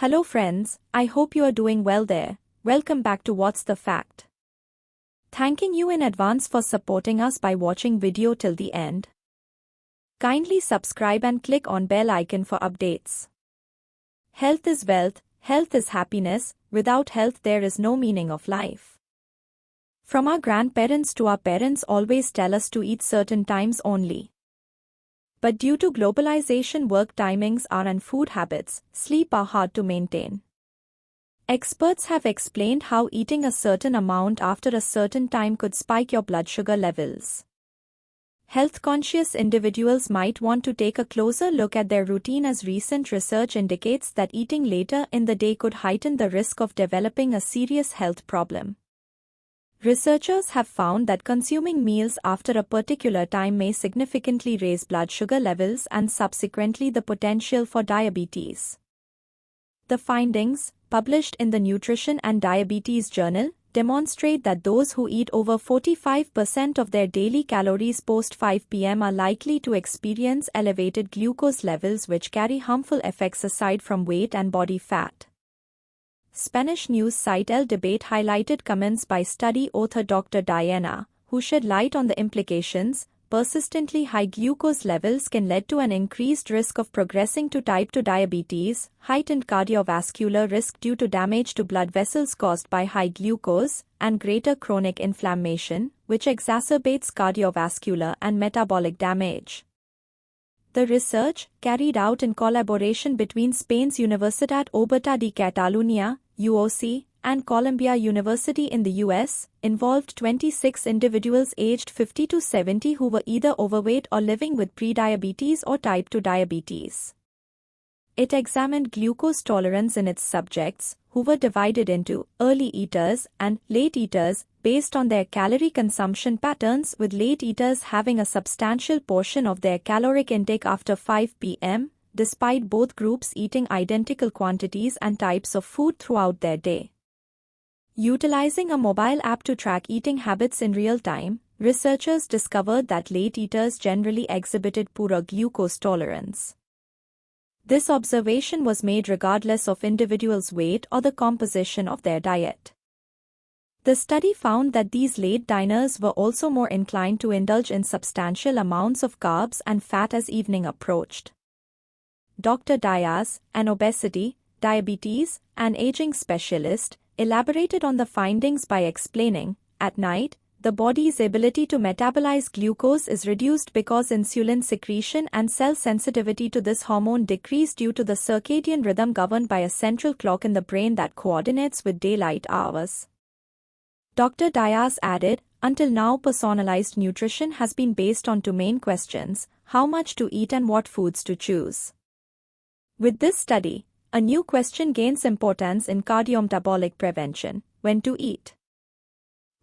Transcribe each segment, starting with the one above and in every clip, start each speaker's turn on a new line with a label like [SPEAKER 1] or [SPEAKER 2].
[SPEAKER 1] Hello friends, I hope you are doing well there. Welcome back to What's the Fact. Thanking you in advance for supporting us by watching video till the end. Kindly subscribe and click on bell icon for updates. Health is wealth, health is happiness, without health there is no meaning of life. From our grandparents to our parents always tell us to eat certain times only. But due to globalization, work timings and food habits, sleep are hard to maintain. Experts have explained how eating a certain amount after a certain time could spike your blood sugar levels. Health-conscious individuals might want to take a closer look at their routine, as recent research indicates that eating later in the day could heighten the risk of developing a serious health problem. Researchers have found that consuming meals after a particular time may significantly raise blood sugar levels and subsequently the potential for diabetes. The findings, published in the Nutrition and Diabetes Journal, demonstrate that those who eat over 45% of their daily calories post 5 p.m. are likely to experience elevated glucose levels, which carry harmful effects aside from weight and body fat. Spanish news site El Debate highlighted comments by study author Dr. Diana, who shed light on the implications. Persistently high glucose levels can lead to an increased risk of progressing to type 2 diabetes, heightened cardiovascular risk due to damage to blood vessels caused by high glucose, and greater chronic inflammation, which exacerbates cardiovascular and metabolic damage. The research, carried out in collaboration between Spain's Universitat Oberta de Catalunya, UOC, and Columbia University in the US, involved 26 individuals aged 50 to 70 who were either overweight or living with prediabetes or type 2 diabetes. It examined glucose tolerance in its subjects, who were divided into early eaters and late eaters based on their calorie consumption patterns, with late eaters having a substantial portion of their caloric intake after 5 p.m., despite both groups eating identical quantities and types of food throughout their day. Utilizing a mobile app to track eating habits in real time, researchers discovered that late eaters generally exhibited poorer glucose tolerance. This observation was made regardless of individuals' weight or the composition of their diet. The study found that these late diners were also more inclined to indulge in substantial amounts of carbs and fat as evening approached. Dr. Diaz, an obesity, diabetes, and aging specialist, elaborated on the findings by explaining, at night, the body's ability to metabolize glucose is reduced because insulin secretion and cell sensitivity to this hormone decrease due to the circadian rhythm governed by a central clock in the brain that coordinates with daylight hours. Dr. Diaz added, until now personalized nutrition has been based on two main questions: how much to eat and what foods to choose. With this study, a new question gains importance in cardiometabolic prevention: when to eat.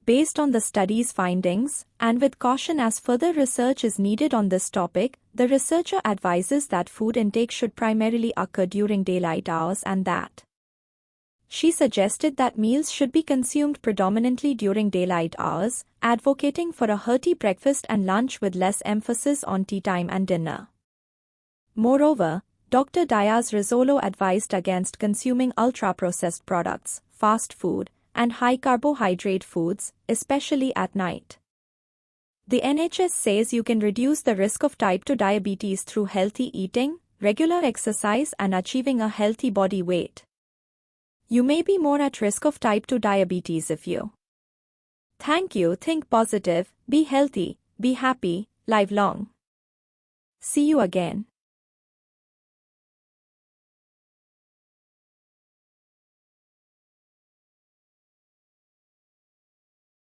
[SPEAKER 1] Based on the study's findings, and with caution as further research is needed on this topic, the researcher advises that food intake should primarily occur during daylight hours and that she suggested that meals should be consumed predominantly during daylight hours, advocating for a hearty breakfast and lunch with less emphasis on tea time and dinner. Moreover, Dr. Diaz Rizzolo advised against consuming ultra-processed products, fast food, and high-carbohydrate foods, especially at night. The NHS says you can reduce the risk of type 2 diabetes through healthy eating, regular exercise, and achieving a healthy body weight. You may be more at risk of type 2 diabetes if you Thank you, think positive, be healthy, be happy, live long. See you again.